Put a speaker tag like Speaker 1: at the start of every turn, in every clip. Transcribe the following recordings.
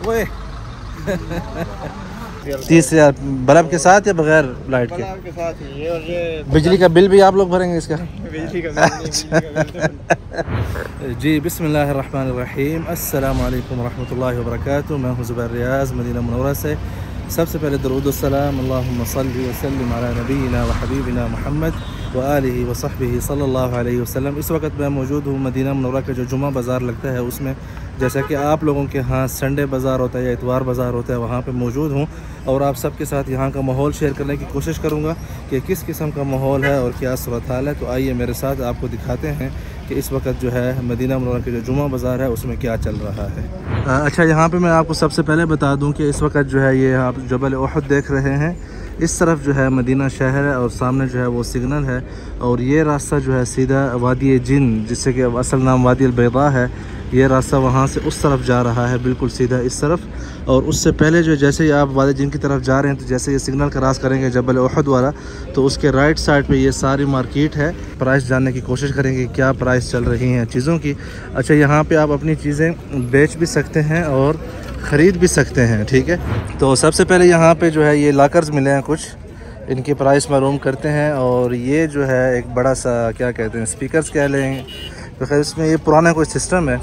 Speaker 1: ओए 30,000 बल्ब के साथ या बगैर लाइट के?
Speaker 2: के साथ ही है। और ये
Speaker 1: बिजली का बिल भी आप लोग भरेंगे इसका?
Speaker 2: बिजली का बिल
Speaker 1: जी बिस्मिल्लाहिर्रहमानिर्रहीम, अस्सलामु अलैकुम रहमतुल्लाहि व बरकातुहू। मैं हूं ज़ुबैर रियाज़ मदीना मुनव्वरा से। सबसे पहले दरूद व सलाम अल्लाहुम्मा सल्लि व सल्लिम अला नबीना व हबीबिना मुहम्मद व आलिहि व सहबिहि सल्लल्लाहु अलैहि वसल्लम। इस वक्त मैं मौजूद हूँ मदीना मुनव्वरा का जो जुमा बाज़ार लगता है उसमें। जैसा कि आप लोगों के यहाँ संडे बाज़ार होता है या इतवार बाज़ार होता है, वहाँ पे मौजूद हूँ और आप सबके साथ यहाँ का माहौल शेयर करने की कोशिश करूँगा कि किस किस्म का माहौल है और क्या सूरत हाल है। तो आइए मेरे साथ आपको दिखाते हैं कि इस वक्त जो है मदीना मुनव्वरा के जो जुमा बाज़ार है उसमें क्या चल रहा है। अच्छा, यहाँ पे मैं आपको सबसे पहले बता दूँ कि इस वक्त जो है ये आप जबल उहद देख रहे हैं। इस तरफ जो है मदीना शहर है और सामने जो है वो सिग्नल है और ये रास्ता जो है सीधा वादी जिन, जिससे कि असल नाम वादी अल बैदा है, ये रास्ता वहाँ से उस तरफ जा रहा है, बिल्कुल सीधा इस तरफ। और उससे पहले जो जैसे ही आप वादी जिन की तरफ जा रहे हैं तो जैसे ये सिग्नल क्रॉस करेंगे जबल उहद वाला, तो उसके राइट साइड पे ये सारी मार्केट है। प्राइस जानने की कोशिश करेंगे क्या प्राइस चल रही हैं चीज़ों की। अच्छा, यहाँ पे आप अपनी चीज़ें बेच भी सकते हैं और ख़रीद भी सकते हैं, ठीक है। तो सबसे पहले यहाँ पे जो है ये लॉकर्स मिले हैं कुछ, इनकी प्राइस मालूम करते हैं। और ये जो है एक बड़ा सा क्या कहते हैं, स्पीकर्स कह लें तो खैर इसमें ये पुराना कोई सिस्टम है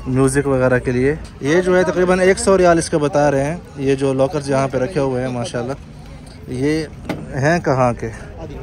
Speaker 1: म्यूज़िक वगैरह के लिए। ये जो है तकरीबन 100 रियाल इसका बता रहे हैं। ये जो लॉकर्स यहाँ पे रखे हुए हैं माशाल्लाह, ये हैं कहाँ के?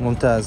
Speaker 1: मुमताज़।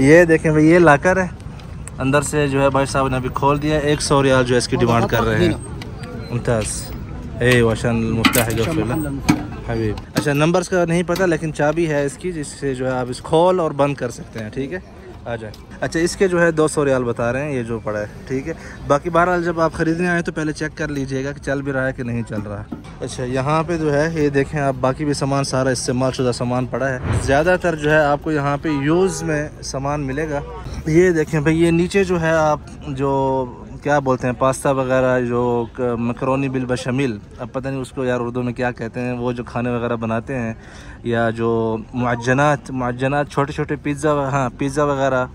Speaker 1: ये देखें भाई, ये लाकर है, अंदर से जो है भाई साहब ने अभी खोल दिया। 100 रियाल जो है इसकी डिमांड कर रहे हैं। मुमताज़। वशन मुफ्ताह हबीब। अच्छा, नंबर्स का नहीं पता लेकिन चाबी है इसकी, जिससे जो है आप इस खोल और बंद कर सकते हैं, ठीक है। आ जाए। अच्छा, इसके जो है 200 रियाल बता रहे हैं ये जो पड़ा है, ठीक है। बाकी बहरहाल जब आप ख़रीदने आए तो पहले चेक कर लीजिएगा कि चल भी रहा है कि नहीं चल रहा। अच्छा, यहाँ पे जो है ये देखें आप, बाकी भी सामान सारा इस्तेमाल शुदा सामान पड़ा है। ज़्यादातर जो है आपको यहाँ पे यूज़ में सामान मिलेगा। ये देखें भाई, ये नीचे जो है आप जो क्या बोलते हैं पास्ता वगैरह, जो मकरोनी बिल बशमील, अब पता नहीं उसको यार उर्दू में क्या कहते हैं, वो जो खाने वगैरह बनाते हैं, या जो मुअज्जनात छोटे छोटे पिज़्ज़ा, हाँ पिज़्ज़ा वगैरह,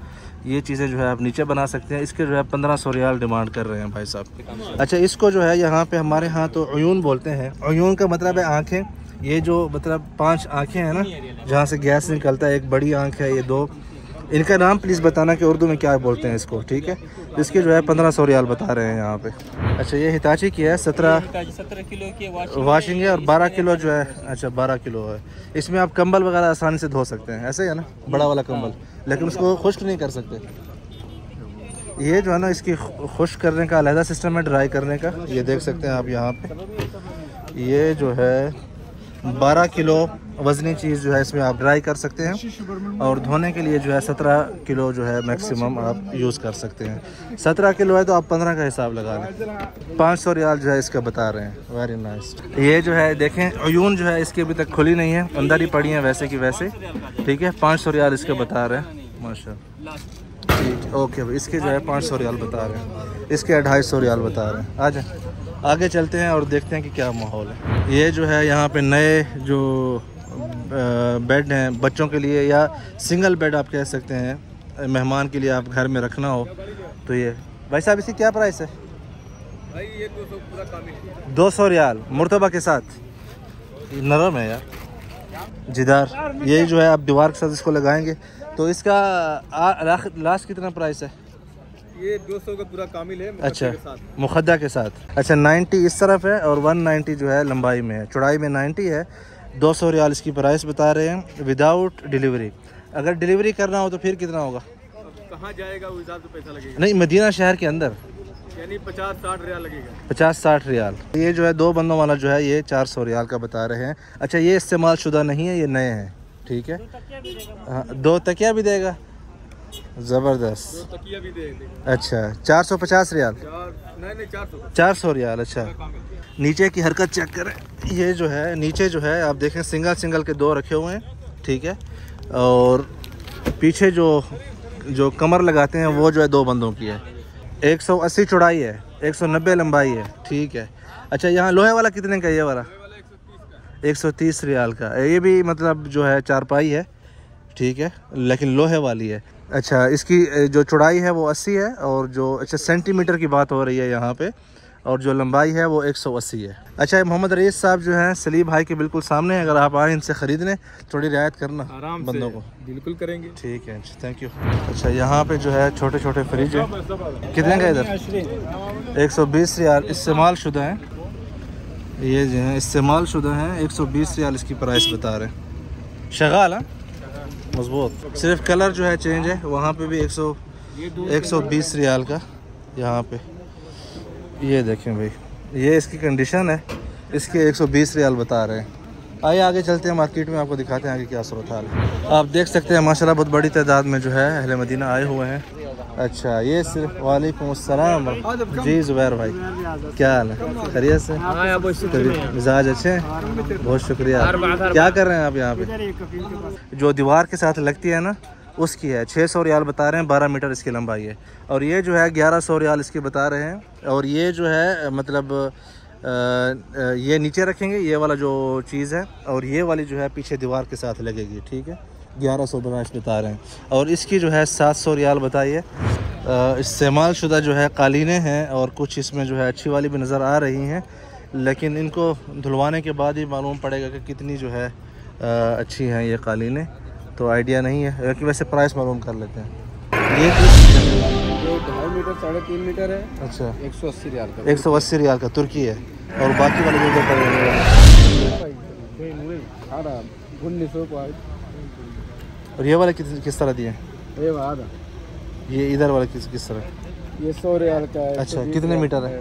Speaker 1: ये चीज़ें जो है आप नीचे बना सकते हैं। इसके जो है 1500 रियाल डिमांड कर रहे हैं भाई साहब। अच्छा, इसको जो है यहाँ पे हमारे यहाँ तो अयून बोलते हैं। अयून का मतलब है आँखें। ये जो मतलब 5 आँखें हैं ना जहाँ से गैस निकलता है, एक बड़ी आँख है, ये 2। इनका नाम प्लीज़ बताना कि उर्दू में क्या बोलते हैं इसको, ठीक है। इसके जो है 1500 रियाल बता रहे हैं यहाँ पे। अच्छा, ये हिताची की है, 17 किलो की वाशिंग है और 12 किलो जो है, अच्छा 12 किलो है। इसमें आप कंबल वगैरह आसानी से धो सकते हैं, ऐसे है ना, बड़ा वाला कंबल, लेकिन उसको खुश्क नहीं कर सकते। ये जो है ना इसकी खुश्क करने का अलहदा सिस्टम है, ड्राई करने का। ये देख सकते हैं आप यहाँ पे, ये जो है 12 किलो वज़नी चीज़ जो है इसमें आप ड्राई कर सकते हैं। और धोने के लिए जो है 17 किलो जो है मैक्सिमम आप यूज़ कर सकते हैं। 17 किलो है तो आप 15 का हिसाब लगा लें। 500 रियाल जो है इसका बता रहे हैं। Very nice. ये जो है देखें अयून जो है इसकी अभी तक खुली नहीं है, अंदर ही पड़ी है वैसे की वैसे, ठीक है। 500 रियाल इसके बता रहे हैं माशाल्लाह, ठीक है। ओके भाई, इसके जो है 500 रियाल बता रहे हैं, इसके 250 रियाल बता रहे हैं। आ जाए, आगे चलते हैं और देखते हैं कि क्या माहौल है। ये जो है यहाँ पे नए जो बेड हैं बच्चों के लिए, या सिंगल बेड आप कह सकते हैं, मेहमान के लिए आप घर में रखना हो तो ये। भाई साहब इसकी क्या प्राइस है?
Speaker 2: भाई ये 200 पूरा कामिल
Speaker 1: 200 रियाल मुर्तबा के साथ। नरम है यार, जिदार। यही जो है आप दीवार के साथ इसको लगाएंगे तो इसका लास्ट कितना प्राइस है?
Speaker 2: ये 200 का पूरा कामिल है।
Speaker 1: अच्छा, मुखद्दा के साथ। अच्छा, 90 इस तरफ है और 190 जो है लंबाई में है, चौड़ाई में 90 है। 200 रियाल इसकी प्राइस बता रहे हैं विदाउट डिलीवरी। अगर डिलीवरी करना हो तो फिर कितना होगा?
Speaker 2: कहाँ जाएगा उस हिसाब से पैसा लगेगा।
Speaker 1: नहीं, मदीना शहर के अंदर
Speaker 2: यानी 50-60 रियाल लगेगा।
Speaker 1: 50-60 रियाल। ये जो है 2 बंदों वाला जो है ये 400 रियाल का बता रहे हैं। अच्छा, ये इस्तेमाल शुदा नहीं है, ये नए हैं, ठीक है। हाँ, 2 तकिया भी देगा, ज़बरदस्त।
Speaker 2: तकिया भी देगा।
Speaker 1: अच्छा, 450 रियाल।
Speaker 2: नहीं
Speaker 1: 400 रियाल। अच्छा, नीचे की हरकत चेक करें। ये जो है नीचे जो है आप देखें सिंगल के 2 रखे हुए हैं, ठीक है। और पीछे जो कमर लगाते हैं वो जो है 2 बंदों की है। 180 चौड़ाई है, 190 लंबाई है, ठीक है। अच्छा, यहाँ लोहे वाला कितने का? ये वाला 130 रियाल का। ये भी मतलब जो है चारपाई है, ठीक है, लेकिन लोहे वाली है। अच्छा, इसकी जो चौड़ाई है वो 80 है, और जो अच्छा सेंटीमीटर की बात हो रही है यहाँ पे, और जो लंबाई है वो 180 है। अच्छा, मोहम्मद रईस साहब जो हैं सलीम भाई के बिल्कुल सामने, अगर आप आए इनसे ख़रीदने थोड़ी रियायत करना आराम बंदों को।
Speaker 3: बिल्कुल करेंगे।
Speaker 1: ठीक है, थैंक यू। अच्छा, यहाँ पे जो है छोटे छोटे फ्रिज है, कितने का इधर? 120 रियाल इस्तेमाल शुदा हैं, ये जो है इस्तेमाल शुदा हैं। 120 रियाल इसकी प्राइस बता रहे हैं। शगाल है, मजबूत। सिर्फ कलर जो है चेंज है, वहाँ पे भी 120 रियाल का। यहाँ पे ये देखें भाई, ये इसकी कंडीशन है, इसके 120 रियाल बता रहे हैं। आइए आगे चलते हैं मार्केट में, आपको दिखाते हैं आगे क्या सूरत हाल है। आप देख सकते हैं माशाल्लाह बहुत बड़ी तादाद में जो है अहले मदीना आए हुए हैं। अच्छा, ये सिर्फ वालेकुम अस्सलाम जी ज़ुबैर भाई, क्या हाल है? खैरियत से? मिजाज अच्छे हैं, बहुत शुक्रिया। क्या कर रहे हैं आप यहाँ पे? जो दीवार के साथ लगती है ना, उसकी है। 600 रियाल बता रहे हैं, 12 मीटर इसकी लंबाई है। और ये जो है 1100 रियाल इसकी बता रहे हैं। और ये जो है मतलब ये नीचे रखेंगे, ये वाला जो चीज़ है, और ये वाली जो है पीछे दीवार के साथ लगेगी। ठीक है, 1100 बता रहे हैं। और इसकी जो है 700 रियाल बताइए। इस्तेमाल शुदा जो है कालीनें हैं, और कुछ इसमें जो है अच्छी वाली भी नज़र आ रही हैं, लेकिन इनको धुलवाने के बाद ही मालूम पड़ेगा कि कितनी जो है अच्छी हैं ये कालीनें। तो आइडिया नहीं है, कि वैसे प्राइस मालूम कर लेते हैं। ये
Speaker 3: 2.5 मीटर 3.5 मीटर है।
Speaker 1: अच्छा,
Speaker 3: 180 रियाल का।
Speaker 1: 180 रियाल का तुर्की है। और बाकी वाले जो ऊपर और ये वाले किस तरह दिए? ये इधर वाले किस तरह?
Speaker 3: ये 100 रियाल का है।
Speaker 1: अच्छा, कितने मीटर है?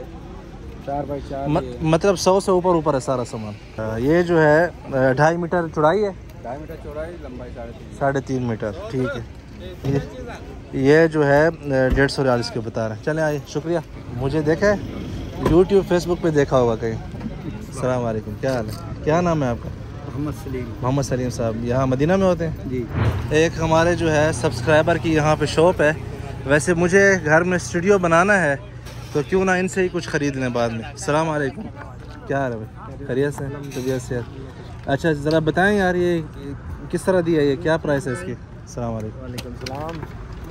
Speaker 3: 4x4
Speaker 1: मतलब 100 से ऊपर है सारा सामान। ये जो है 2.5 मीटर चौड़ाई है,
Speaker 3: 2.5 मीटर चौड़ाई, लंबाई
Speaker 1: 3.5 मीटर। ठीक है, ये जो है 150 रियाल इसके बता रहे हैं। चले आइए, शुक्रिया। मुझे देखा है यूट्यूब फेसबुक पे देखा होगा कहीं। अस्सलाम वालेकुम, क्या हाल है? क्या नाम है आपका? मोहम्मद सलीम साहब। यहाँ मदीना में होते हैं
Speaker 3: जी।
Speaker 1: एक हमारे जो है सब्सक्राइबर की यहाँ पे शॉप है। वैसे मुझे घर में स्टूडियो बनाना है, तो क्यों ना इनसे ही कुछ ख़रीद लें बाद में। अस्सलाम वालेकुम, क्या हाल है भाई? खैरियत से? तबीयत से? अच्छा, ज़रा बताएं यार, ये किस तरह दी है, ये क्या प्राइस है इसकी? अस्सलाम वालेकुम।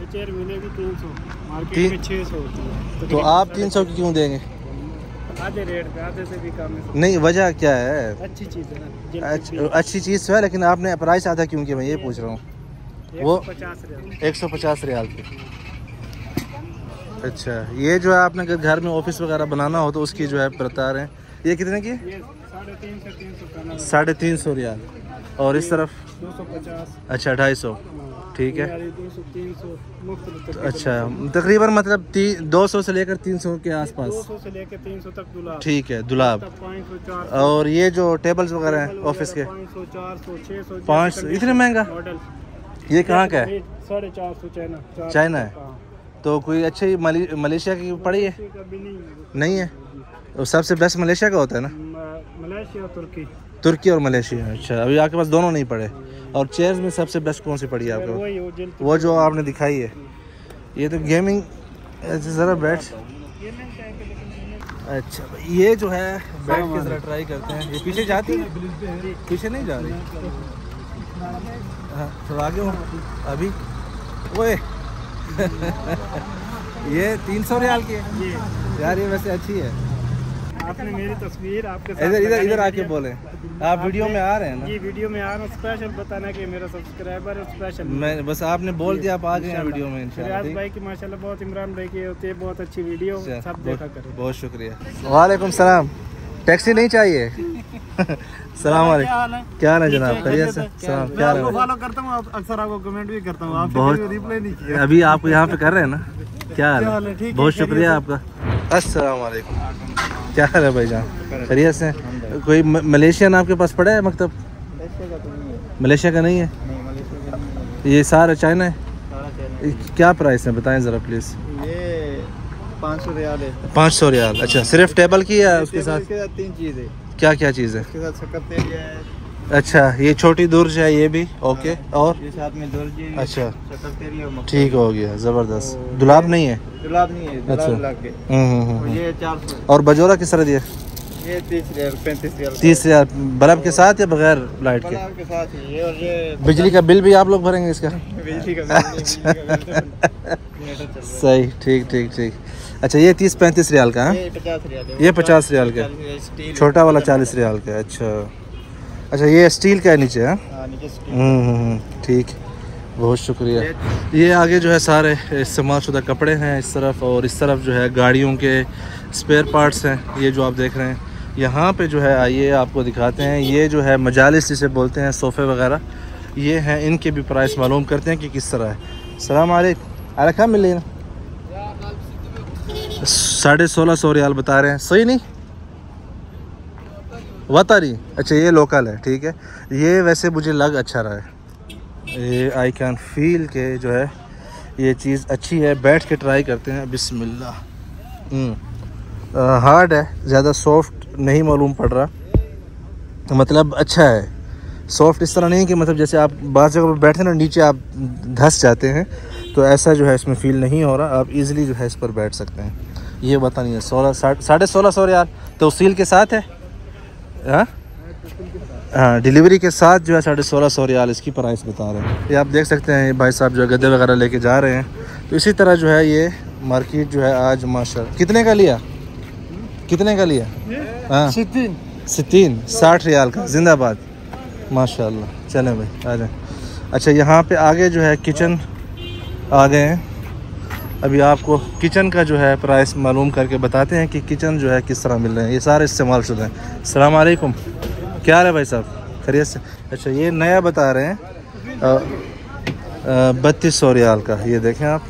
Speaker 2: चेयर मिलेगी 300, मार्केट में 600 होती है।
Speaker 1: तो आप 300 की क्यों देंगे?
Speaker 2: आधे रेट पे, आधे से भी कम है।
Speaker 1: नहीं, वजह क्या है?
Speaker 2: अच्छी चीज़ है ना।
Speaker 1: अच्छी चीज़ तो है, लेकिन आपने प्राइस आधा क्यों किया, मैं ये पूछ रहा हूँ। वो 150 रियाल की। अच्छा, ये जो है आपने घर में ऑफिस वगैरह बनाना हो तो उसकी जो है बता रहे हैं। ये कितने की? 350 रियाल। और इस तरफ
Speaker 2: 250।
Speaker 1: अच्छा, 250। ठीक है। अच्छा, तकरीबन मतलब 200 से लेकर 300 के आसपास।
Speaker 2: 200 से लेकर 300 तक दुलाब।
Speaker 1: ठीक है, दुलाब। और ये जो टेबल्स वगैरह हैं ऑफिस के
Speaker 2: 500, 400, 600।
Speaker 1: 500? इतने महंगा? ये कहाँ का है?
Speaker 2: 450
Speaker 1: चाइना है। तो कोई अच्छी मलेशिया की पड़ी है? नहीं है। तो सबसे बेस्ट मलेशिया का होता है ना?
Speaker 2: मलेशिया,
Speaker 1: तुर्की और मलेशिया। अच्छा, अभी आपके पास दोनों नहीं पड़े। और चेयर्स में सबसे बेस्ट कौन सी पड़ी है आपको? वो जो आपने दिखाई है। ये तो गेमिंग ज़रा बैठ। अच्छा, ये जो है बैठ के ज़रा ट्राई करते हैं। ये पीछे जाती है? पीछे नहीं जा रही। हाँ, थोड़ा आगे हो अभी। ओए ये 300 रियाल की है यार, ये वैसे अच्छी है।
Speaker 2: आपने मेरी तस्वीर आपके
Speaker 1: इधर आके बोले। आप वीडियो में आ रहे हैं ना?
Speaker 2: ये वीडियो में आ रहा हूँ, स्पेशल बताना कि मेरा सब्सक्राइबर है स्पेशल।
Speaker 1: मैं बस आपने बोल दिया, आप आ गए हैं वीडियो में इंशाल्लाह।
Speaker 2: रियाज भाई की माशाल्लाह बहुत, इमरान भाई की होती है बहुत अच्छी वीडियो, सब देखा करें।
Speaker 1: बहुत शुक्रिया। वालेकुम सलाम। टैक्सी नहीं चाहिए? सलाम वालेकुम, क्या हाल है जनाब? खैरियत से? सलाम, क्या हाल है?
Speaker 2: फॉलो करता हूँ, अक्सर आपको कमेंट भी करता हूँ, आपने
Speaker 1: बहुत
Speaker 2: रिप्लाई नहीं किया।
Speaker 1: अभी आप यहाँ पे कर रहे हैं ना? क्या हाल है? बहुत शुक्रिया आपका। अस्सलाम वालेकुम, क्या हाल है भाईजान? खैरियत से? कोई मलेशियन आपके पास पड़ा है मकतब? मलेशिया का नहीं है? ये सारा चाइना है? क्या प्राइस है बताएं ज़रा प्लीज़।
Speaker 3: ये 500 रियाल है।
Speaker 1: 500 रियाल। अच्छा, सिर्फ टेबल की है उसके साथ?
Speaker 3: 3 चीज़ है।
Speaker 1: क्या क्या चीज़ है?
Speaker 3: उसके साथ सकरतेरी है।
Speaker 1: अच्छा, ये छोटी दुर्ज है ये भी? ओके। और
Speaker 3: ये साथ में दुर्ज है।
Speaker 1: अच्छा,
Speaker 3: सकरतेरी और
Speaker 1: ठीक हो गया, ज़बरदस्त। दुलाब नहीं है?
Speaker 3: दुलाब नहीं है,
Speaker 1: अच्छा।
Speaker 3: दुलाब लग के। ये 400।
Speaker 1: और बजोरा किस तरह दिया?
Speaker 3: ये 30 रियाल 35 रियाल
Speaker 1: 30 रियाल बल्ब के साथ या बगैर लाइट के?
Speaker 3: बल्ब के साथ ही है। और ये
Speaker 1: बिजली का बिल भी आप लोग भरेंगे इसका?
Speaker 3: बिजली का
Speaker 1: सही, ठीक ठीक ठीक। अच्छा ये 30-35 रियाल का है?
Speaker 3: ये 50 रियाल है।
Speaker 1: ये 50 रियाल का,
Speaker 3: स्टील
Speaker 1: छोटा वाला 40 रियाल का। अच्छा अच्छा, ये स्टील का है नीचे है?
Speaker 3: हाँ, नीचे स्टील।
Speaker 1: ठीक, बहुत शुक्रिया। ये आगे जो है सारे इस्तेमाल शुदा कपड़े हैं इस तरफ, और इस तरफ जो है गाड़ियों के स्पेयर पार्ट्स हैं, ये जो आप देख रहे हैं। यहाँ पे जो है आइए आपको दिखाते हैं, ये जो है मजालिस जिसे बोलते हैं, सोफ़े वगैरह ये हैं, इनके भी प्राइस मालूम करते हैं कि किस तरह है। सलाम अलैकुम। अलैकुम मिल लेना 1650 रियाल बता रहे हैं, सही नहीं बता रही? अच्छा ये लोकल है, ठीक है। ये वैसे मुझे लग अच्छा रहा है, ये आई कैन फील के जो है ये चीज़ अच्छी है। बैठ के ट्राई करते हैं, बिस्मिल्लाह। हार्ड है, ज़्यादा सॉफ्ट नहीं मालूम पड़ रहा, मतलब अच्छा है। सॉफ्ट इस तरह नहीं कि मतलब जैसे आप बाज़ जगह पर बैठे ना नीचे आप धंस जाते हैं, तो ऐसा जो है इसमें फ़ील नहीं हो रहा। आप इजीली जो है इस पर बैठ सकते हैं। ये बता नहीं है 1650 रियाल तौसील के साथ है? हाँ हाँ, डिलीवरी के साथ जो है 1650 रियाल इसकी प्राइस बता रहे हैं। ये आप देख सकते हैं भाई साहब जो है गद्दे वगैरह लेके जा रहे हैं। तो इसी तरह जो है ये मार्केट जो है आज माशाल्लाह। कितने का लिया, कितने का लिया? हाँ 60 रियाल का, जिंदाबाद माशाल्लाह। चलें भाई आ जाएँ। अच्छा यहाँ पे आगे जो है किचन आ गए हैं, अभी आपको किचन का जो है प्राइस मालूम करके बताते हैं कि किचन जो है किस तरह मिल रहे हैं। ये सारे इस्तेमाल शुदा हैं। अस्सलाम वालेकुम, क्या हाल है भाई साहब, खैरियत से? अच्छा ये नया बता रहे हैं 3200 रियाल का, ये देखें आप।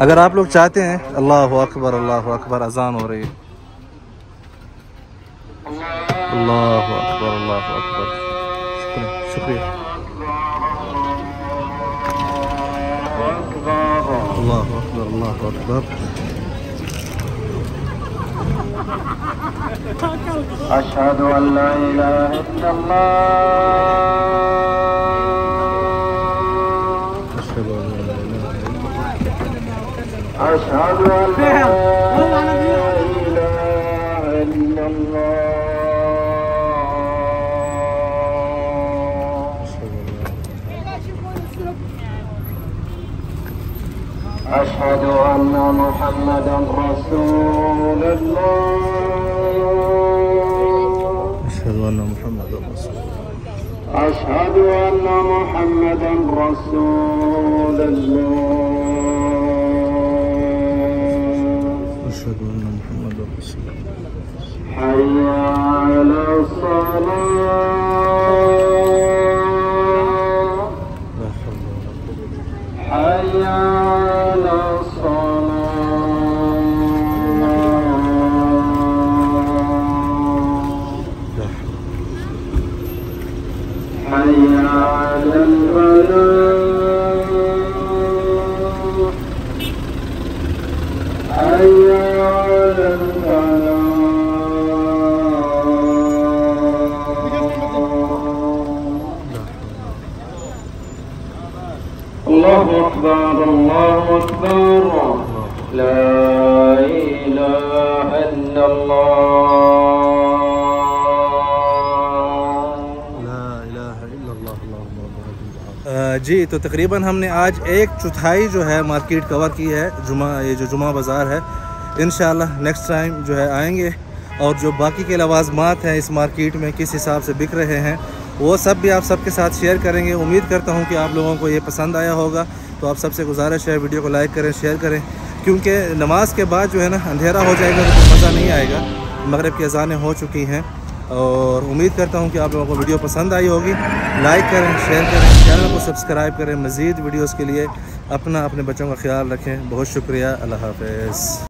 Speaker 1: अगर आप लोग चाहते हैं, अल्लाह अकबर अल्लाह अकबर, अजान हो रही है, अल्लाह अकबर अल्लाह अकबर, शुक्रिया। अल्लाह अकबर अल्लाह अकबर।
Speaker 3: अशहदु अल्ला इलाहा इल्लल्लाह अशहदु अल्ला इलाहा इल्लल्लाह अशहदु अन्ना मुहम्मदन रसूलुल्लाह
Speaker 1: अशहदु अन्ना मुहम्मदन रसूलुल्लाह
Speaker 3: अशहदु अन्ना मुहम्मदन रसूलुल्लाह
Speaker 1: अशहदु अन्ना मुहम्मदन रसूलुल्लाह
Speaker 3: हय्या अला सलाह हय्या अला अल्लाहु अकबर अल्लाहु अकबर ला इलाहा
Speaker 1: इल्लल्लाह। जी तो तकरीबन हमने आज 1/4 जो है मार्केट कवर की है, ये जो जुमा बाज़ार है। इंशाल्लाह नेक्स्ट टाइम जो है आएंगे, और जो बाकी के लवाज़मात हैं इस मार्केट में किस हिसाब से बिक रहे हैं वो सब भी आप सबके साथ शेयर करेंगे। उम्मीद करता हूँ कि आप लोगों को ये पसंद आया होगा। तो आप सबसे गुजारिश है वीडियो को लाइक करें, शेयर करें, क्योंकि नमाज के बाद जो है ना अंधेरा हो जाएगा तो मज़ा नहीं आएगा। मगरिब की अज़ानें हो चुकी हैं, और उम्मीद करता हूँ कि आप लोगों को वीडियो पसंद आई होगी। लाइक करें, शेयर करें, चैनल को सब्सक्राइब करें। मज़ीद वीडियोज़ के लिए अपने बच्चों का ख्याल रखें। बहुत शुक्रिया, अल्लाह हाफ़िज़।